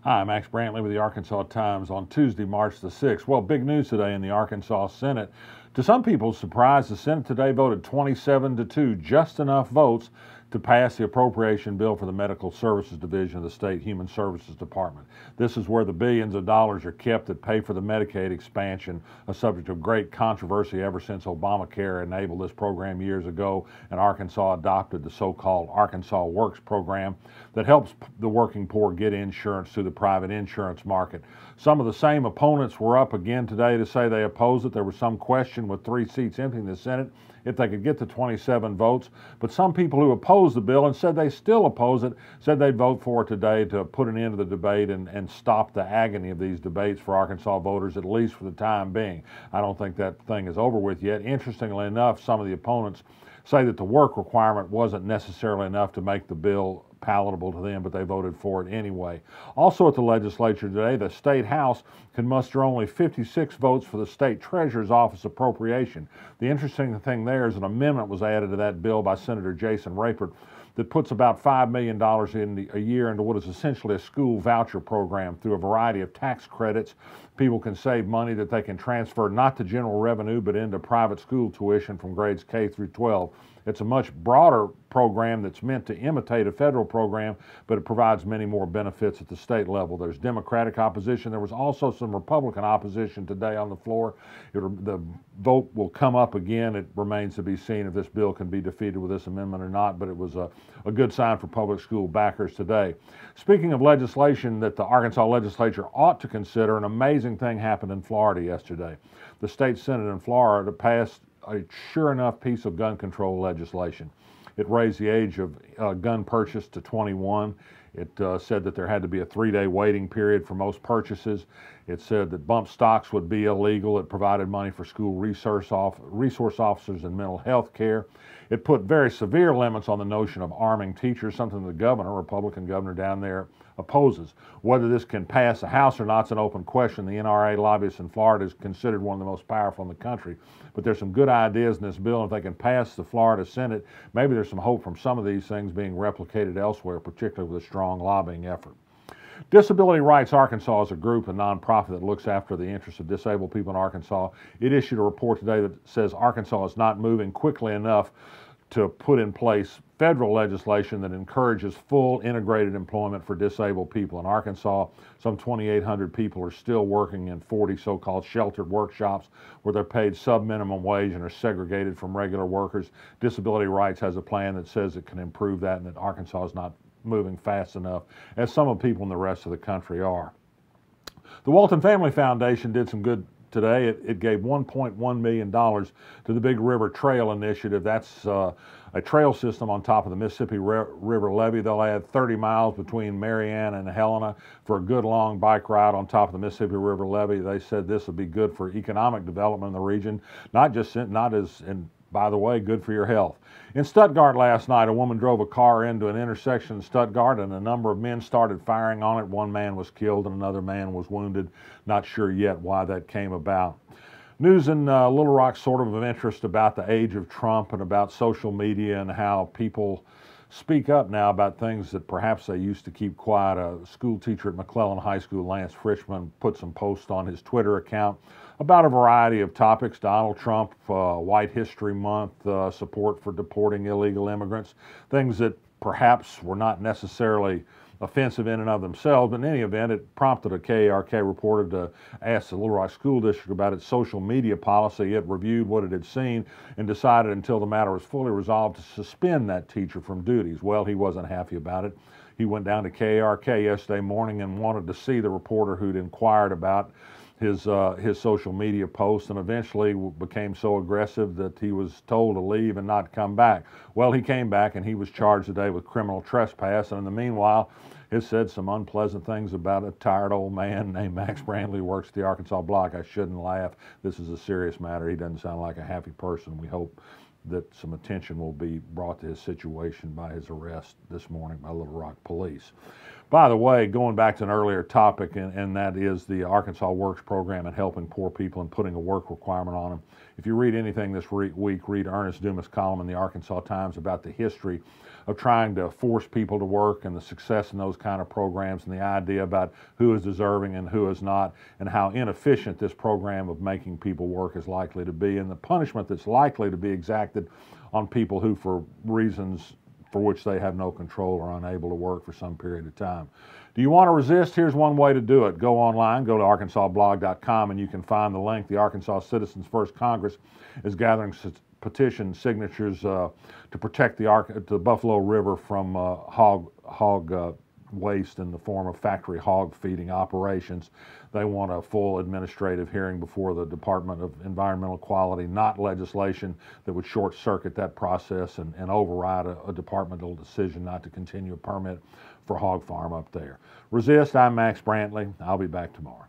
Hi, I'm Max Brantley with the Arkansas Times on Tuesday, March the 6th. Well, big news today in the Arkansas Senate. To some people's surprise, the Senate today voted 27-2, just enough votes to pass the appropriation bill for the Medical Services Division of the State Human Services Department. This is where the billions of dollars are kept that pay for the Medicaid expansion, a subject of great controversy ever since Obamacare enabled this program years ago, and Arkansas adopted the so-called Arkansas Works program that helps the working poor get insurance through the private insurance market. Some of the same opponents were up again today to say they oppose it. There was some question with 3 seats empty in the Senate if they could get to 27 votes. But some people who opposed the bill and said they still oppose it said they'd vote for it today to put an end to the debate and stop the agony of these debates for Arkansas voters, at least for the time being. I don't think that thing is over with yet. Interestingly enough, some of the opponents say that the work requirement wasn't necessarily enough to make the bill palatable to them, but they voted for it anyway. Also at the legislature today, the state house can muster only 56 votes for the state treasurer's office appropriation. The interesting thing there is an amendment was added to that bill by Senator Jason Rapert that puts about $5 million a year into what is essentially a school voucher program. Through a variety of tax credits, people can save money that they can transfer not to general revenue but into private school tuition from grades K through 12. It's a much broader program that's meant to imitate a federal program, but it provides many more benefits at the state level. There's Democratic opposition. There was also some Republican opposition today on the floor. The vote will come up again. It remains to be seen if this bill can be defeated with this amendment or not, but it was a good sign for public school backers today. Speaking of legislation that the Arkansas legislature ought to consider, an amazing thing happened in Florida yesterday. The state Senate in Florida passed a sure enough piece of gun control legislation. It raised the age of gun purchase to 21. It said that there had to be a 3-day waiting period for most purchases. It said that bump stocks would be illegal. It provided money for school resource officers and mental health care. It put very severe limits on the notion of arming teachers, something the governor, Republican governor down there, opposes. Whether this can pass the House or not is an open question. The NRA lobbyists in Florida is considered one of the most powerful in the country. But there's some good ideas in this bill. If they can pass the Florida Senate, maybe there's some hope from some of these things being replicated elsewhere, particularly with a strong lobbying effort. Disability Rights Arkansas is a group, a nonprofit that looks after the interests of disabled people in Arkansas. It issued a report today that says Arkansas is not moving quickly enough to put in place federal legislation that encourages full integrated employment for disabled people. In Arkansas, some 2,800 people are still working in 40 so-called sheltered workshops where they're paid sub-minimum wage and are segregated from regular workers. Disability Rights has a plan that says it can improve that and that Arkansas is not moving fast enough, as some of the people in the rest of the country are. The Walton Family Foundation did some good today. It gave $1.1 million to the Big River Trail Initiative. That's a trail system on top of the Mississippi River levee. They'll add 30 miles between Marianna and Helena for a good long bike ride on top of the Mississippi River levee. They said this would be good for economic development in the region, by the way, good for your health. In Stuttgart last night, a woman drove a car into an intersection in Stuttgart and a number of men started firing on it. One man was killed and another man was wounded. Not sure yet why that came about. News in Little Rock sort of interest about the age of Trump and about social media and how people speak up now about things that perhaps they used to keep quiet. A school teacher at McClellan High School, Lance Frischman, put some posts on his Twitter account about a variety of topics: Donald Trump, White History Month, support for deporting illegal immigrants, things that perhaps were not necessarily offensive in and of themselves, but in any event, it prompted a KARK reporter to ask the Little Rock School District about its social media policy. It reviewed what it had seen and decided until the matter was fully resolved to suspend that teacher from duties. Well, he wasn't happy about it. He went down to KARK yesterday morning and wanted to see the reporter who'd inquired about his social media posts, and eventually became so aggressive that he was told to leave and not come back. Well, he came back and he was charged today with criminal trespass, and in the meanwhile, it said some unpleasant things about a tired old man named Max Brantley who works at the Arkansas block. I shouldn't laugh. This is a serious matter. He doesn't sound like a happy person. We hope that some attention will be brought to his situation by his arrest this morning by Little Rock police. By the way, going back to an earlier topic, and that is the Arkansas Works program and helping poor people and putting a work requirement on them. If you read anything this week, read Ernest Dumas' column in the Arkansas Times about the history of trying to force people to work and the success in those kind of programs and the idea about who is deserving and who is not, and how inefficient this program of making people work is likely to be, and the punishment that's likely to be exacted on people who, for reasons for which they have no control, are unable to work for some period of time. Do you want to resist? Here's one way to do it. Go online, go to arkansasblog.com, and you can find the link. The Arkansas Citizens First Congress is gathering petition signatures to protect the Buffalo River from hog waste in the form of factory hog feeding operations. They want a full administrative hearing before the Department of Environmental Quality, not legislation that would short circuit that process and override a departmental decision not to continue a permit for hog farm up there. Resist. I'm Max Brantley. I'll be back tomorrow.